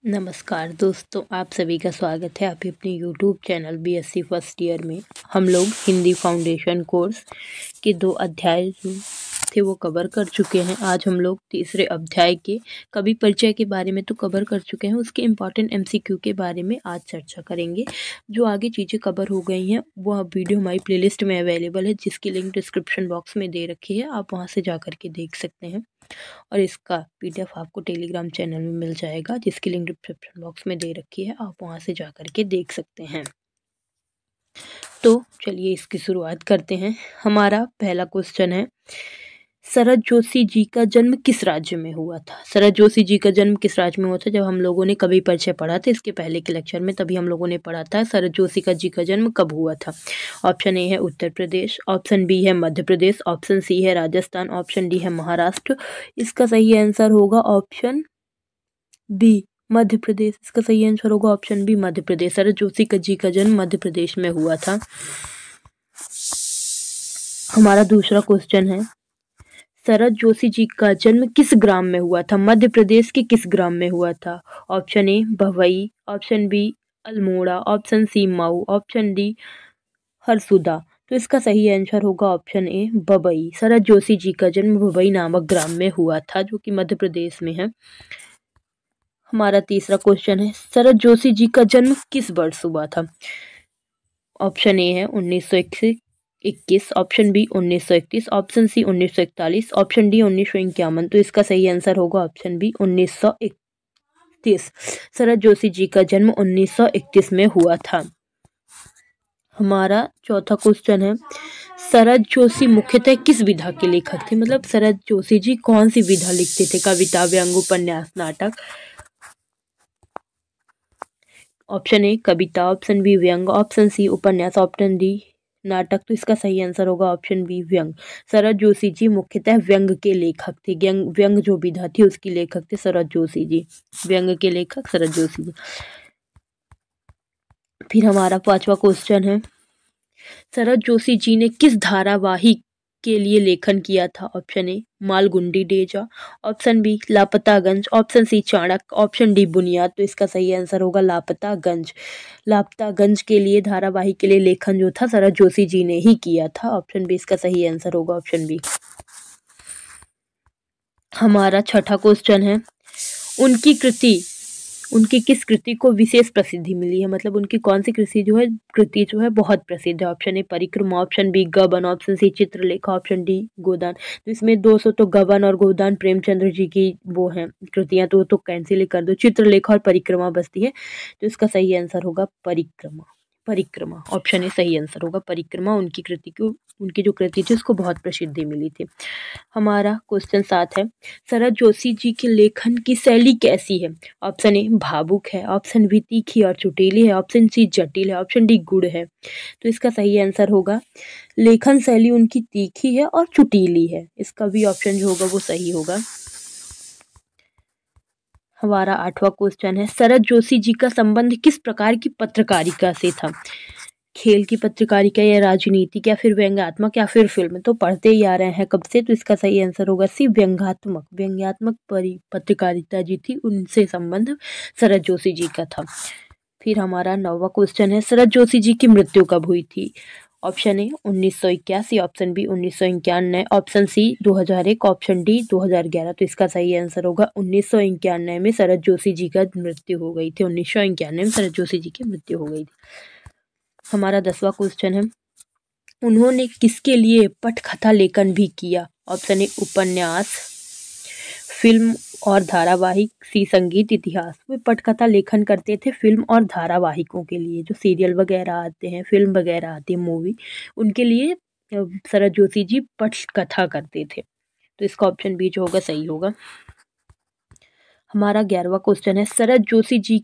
नमस्कार दोस्तों, आप सभी का स्वागत है आपके अपने YouTube channel BSc first year में। हम लोग हिंदी फाउंडेशन कोर्स के 2 अध्याय जो थे वो कवर कर चुके हैं। आज हम लोग तीसरे अध्याय के कवि परिचय के बारे में तो कवर कर चुके हैं, उसके इम्पॉर्टेंट एमसीक्यू के बारे में आज चर्चा करेंगे। जो आगे चीज़ें कवर हो गई हैं वो वीडियो हमारी प्लेलिस्ट में अवेलेबल है, जिसकी लिंक डिस्क्रिप्शन बॉक्स में दे रखी है, आप वहाँ से जा कर के देख सकते हैं। और इसका पीडीएफ आपको टेलीग्राम चैनल में मिल जाएगा, जिसकी लिंक डिस्क्रिप्शन बॉक्स में दे रखी है, आप वहां से जा करके देख सकते हैं। तो चलिए इसकी शुरुआत करते हैं। हमारा पहला क्वेश्चन है, शरद जोशी जी का जन्म किस राज्य में हुआ था? शरद जोशी जी का जन्म किस राज्य में हुआ था? जब हम लोगों ने कवि परिचय पढ़ा था इसके पहले के लेक्चर में, तभी हम लोगों ने पढ़ा था शरद जोशी का जी का जन्म कब हुआ था। ऑप्शन ए है उत्तर प्रदेश, ऑप्शन बी है मध्य प्रदेश, ऑप्शन सी है राजस्थान, ऑप्शन डी है महाराष्ट्र। इसका सही आंसर होगा ऑप्शन बी मध्य प्रदेश। इसका सही आंसर होगा ऑप्शन बी मध्य प्रदेश। शरद जोशी का जी का जन्म मध्य प्रदेश में हुआ था। हमारा दूसरा क्वेश्चन है, शरद जोशी जी का जन्म किस ग्राम में हुआ था? मध्य प्रदेश के किस ग्राम में हुआ था? Option A Bhavai, option B Almora, option C Mau, option D Harsuda. तो इसका सही आंसर होगा ऑप्शन ए भवई। शरद जोशी जी का जन्म भवई नामक ग्राम में हुआ था, जो कि मध्य प्रदेश में है। हमारा तीसरा क्वेश्चन है, शरद जोशी जी का जन्म किस वर्ष हुआ था? ऑप्शन ए है 1921, option B 1931, option C 1941, option D 1951। तो इसका सही आंसर होगा ऑप्शन बी 1931। शरद जोशी जी का जन्म 1931 में हुआ था। हमारा चौथा क्वेश्चन है, शरद जोशी मुख्यतः किस विधा के लेखक थे? मतलब शरद जोशी जी कौन सी विधा लिखते थे? कविता, व्यंग, उपन्यास, नाटक। ऑप्शन ए कविता, ऑप्शन बी व्यंग, ऑप्शन सी उपन्यास, ऑप्शन डी नाटक। तो इसका सही आंसर होगा ऑप्शन बी व्यंग। शरद जोशी जी मुख्यतः व्यंग के लेखक थे। व्यंग जो विधा थी उसकी लेखक थे शरद जोशी जी। व्यंग के लेखक शरद जोशी जी। फिर हमारा पांचवा क्वेश्चन है, शरद जोशी जी ने किस धारावाहिक के लिए लेखन किया था? Option A Malgudi days, option B Lapataganj, option C Chanakya, option D Buniyaad. तो इसका सही आंसर होगा लापतागंज। लापतागंज के लिए धारावाहिक के लिए लेखन जो था शरद जोशी जी ने ही किया था। ऑप्शन बी इसका सही आंसर होगा ऑप्शन बी। हमारा छठा क्वेश्चन है, उनकी किस कृति को विशेष प्रसिद्धि मिली है? मतलब उनकी कौन सी कृति जो है बहुत प्रसिद्ध है? Option A Parikrama, option B Gaban, option C Chitralekha, option D Godaan. तो इसमें 200 तो गबन और गोदान प्रेमचंद्र जी की वो हैं कृतियां, तो कैंसिल ही कर दो। चित्रलेखा और परिक्रमा बचती है, तो इसका सही आंसर होगा परिक्रमा। ऑप्शन ए सही आंसर होगा परिक्रमा। उनकी जो कृति थी उसको बहुत प्रसिद्धि मिली थी। हमारा क्वेश्चन 7 है, शरद जोशी जी के लेखन की शैली कैसी है? ऑप्शन ए भावुक है, ऑप्शन बी तीखी और चुटीली है, ऑप्शन सी जटिल है, ऑप्शन डी गुड़ है। तो इसका सही आंसर होगा लेखन शैली उनकी तीखी है और चुटीली है। इसका भी ऑप्शन जो होगा वो सही होगा। हमारा 8वां क्वेश्चन है, शरद जोशी जी का संबंध किस प्रकार की पत्रकारिता से था? खेल की पत्रकारिता या राजनीतिक या फिर व्यंग्यात्मक या फिर फिल्म? तो पढ़ते ही आ रहे हैं कब से, तो इसका सही आंसर होगा सी व्यंग्यात्मक पत्रकारिता जी थी, उनसे संबंध शरद जोशी जी का था। फिर हमारा 9वां क्वेश्चन है, शरद जोशी जी की मृत्यु कब हुई थी? Option A 1981, option B 1991, option C 2001, option D 2011। तो इसका सही आंसर होगा 1991 में शरद जोशी जी का मृत्यु हो गई थी। 1991 में शरद जोशी जी की मृत्यु हो गई थी। हमारा 10वां क्वेश्चन है, उन्होंने किसके लिए पटकथा लेखन भी किया? ऑप्शन ए उपन्यास, फिल्म और धारावाहिक, सी संगीत, इतिहास। वे पटकथा लेखन करते थे फिल्म और धारावाहिकों के लिए, जो सीरियल वगैरह आते हैं, फिल्म वगैरह आती है, मूवी, उनके लिए शरद जोशी जी पटकथा करते थे। तो इसका ऑप्शन बी जो होगा सही होगा। हमारा 11वां क्वेश्चन है, शरद जोशी जी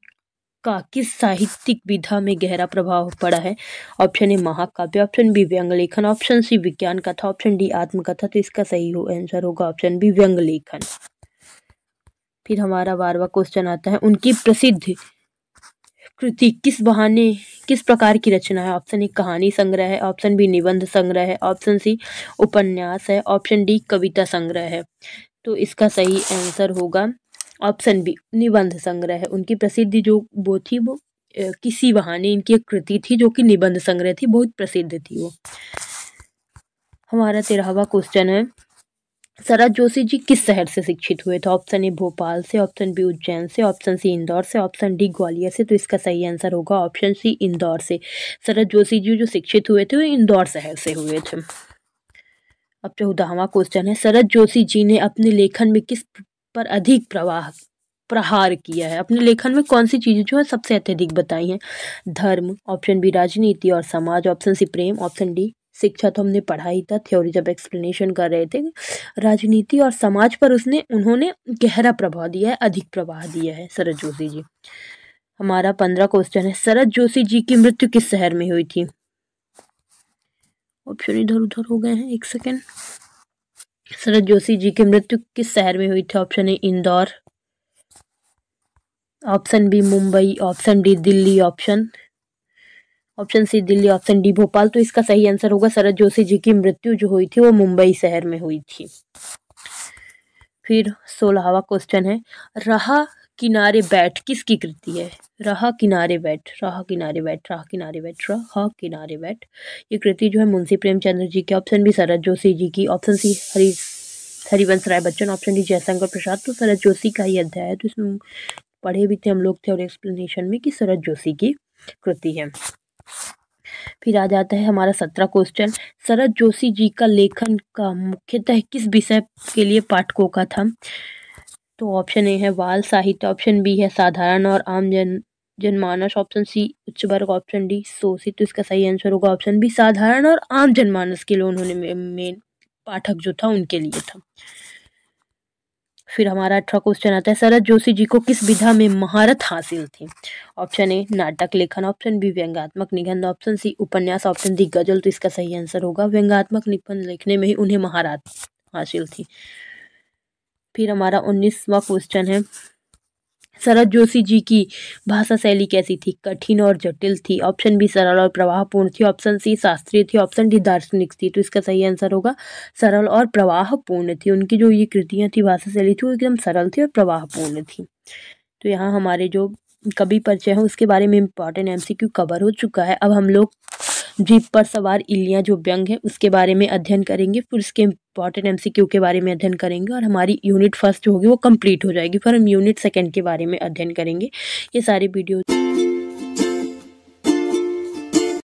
का किस साहित्यिक विधा में गहरा प्रभाव पड़ा है? ऑप्शन ए महाकाव्य, ऑप्शन बी व्यंग लेखन, ऑप्शन सी विज्ञान कथा, ऑप्शन डी आत्मकथा। तो इसका सही आंसर होगा ऑप्शन बी व्यंग लेखन। फिर हमारा 12वां क्वेश्चन आता है, उनकी प्रसिद्ध कृति किस प्रकार की रचना है? ऑप्शन ए कहानी संग्रह है, ऑप्शन बी निबंध संग्रह है, ऑप्शन सी उपन्यास है, ऑप्शन डी कविता संग्रह है। तो इसका सही आंसर होगा ऑप्शन बी निबंध संग्रह है। उनकी प्रसिद्धि जो वो थी वो किसी बहाने इनकी एक कृति थी जो कि निबंध संग्रह थी, बहुत प्रसिद्ध थी वो। हमारा 13वां क्वेश्चन है, शरद जोशी जी किस शहर से शिक्षित हुए थे? ऑप्शन ए भोपाल से, ऑप्शन बी उज्जैन से, ऑप्शन सी इंदौर से, ऑप्शन डी ग्वालियर से। तो इसका सही आंसर होगा ऑप्शन सी इंदौर से। शरद जोशी जी जो शिक्षित हुए थे वो इंदौर शहर से हुए थे। अब 14वां क्वेश्चन है, शरद जोशी जी ने अपने लेखन में किस पर अधिक प्रहार किया है? अपने लेखन में कौन सी चीजें जो है सबसे अत्यधिक बताई हैं? धर्म, ऑप्शन बी राजनीति और समाज, ऑप्शन सी प्रेम, ऑप्शन डी शिक्षा। तो हमने पढ़ा ही था थ्योरी जब एक्सप्लेनेशन कर रहे थे, राजनीति और समाज पर उन्होंने गहरा प्रभाव दिया है, अधिक प्रभाव दिया है शरद जोशी जी। हमारा 15 क्वेश्चन है, शरद जोशी जी की मृत्यु किस शहर में हुई थी? ऑप्शन इधर उधर हो गए हैं, एक सेकेंड। शरद जोशी जी की मृत्यु किस शहर में हुई थी? Option A Indore, option B Mumbai, option D Delhi, option C Delhi, option D Bhopal. तो इसका सही आंसर होगा शरद जोशी जी की मृत्यु जो हुई थी वो मुंबई शहर में हुई थी। फिर 16वां क्वेश्चन है, रहा किनारे बैठ किसकी कृति है? रहा किनारे बैठ, रहा किनारे बैठ, रहा किनारे बैठ, रहा किनारे बैठ, ये कृति जो है मुंशी प्रेमचंद्र जी की, ऑप्शन बी शरद जोशी जी की, option C Harivansh Rai Bachchan, option D Jaishankar Prasad. तो शरद जोशी का ही अध्याय है, तो इसमें पढ़े भी थे हम लोग थे और एक्सप्लेनेशन में कि शरद जोशी की कृति है। फिर आ जाता है हमारा 17 क्वेश्चन, शरद जोशी जी का लेखन का मुख्यतः किस विषय के लिए पाठकों का था? तो ऑप्शन ए है बाल साहित्य, ऑप्शन बी है साधारण और आम जनमानस, ऑप्शन सी उच्च वर्ग, ऑप्शन डी शोषित। तो इसका सही आंसर होगा ऑप्शन बी साधारण और आम जनमानस के लिए उन्होंने मेन पाठक जो था उनके लिए था। फिर हमारा 18 क्वेश्चन आता है, शरद जोशी जी को किस विधा में महारत हासिल थी? ऑप्शन ए नाटक लेखन, ऑप्शन बी व्यंग्यात्मक निबंध, ऑप्शन सी उपन्यास, ऑप्शन डी गजल। तो इसका सही आंसर होगा व्यंग्यात्मक निबंध लिखने में ही उन्हें महारत हासिल थी। फिर हमारा 19वां क्वेश्चन है, शरद जोशी जी की भाषा शैली कैसी थी? कठिन और जटिल थी, ऑप्शन बी सरल और प्रवाहपूर्ण थी, ऑप्शन सी शास्त्रीय थी, ऑप्शन डी दार्शनिक थी। तो इसका सही आंसर होगा सरल और प्रवाहपूर्ण थी। उनकी जो ये कृतियां थी, भाषा शैली थी, वो एकदम सरल थी और प्रवाहपूर्ण थी। तो यहाँ हमारे जो कवि परिचय है उसके बारे में इम्पॉर्टेंट MCQ कवर हो चुका है। अब हम लोग जीप पर सवार इलियां जो व्यंग है उसके बारे में अध्ययन करेंगे, फिर उसके इम्पॉर्टेंट MCQ के बारे में अध्ययन करेंगे और हमारी यूनिट फर्स्ट जो होगी वो कंप्लीट हो जाएगी। फिर हम यूनिट सेकंड के बारे में अध्ययन करेंगे। ये सारी वीडियो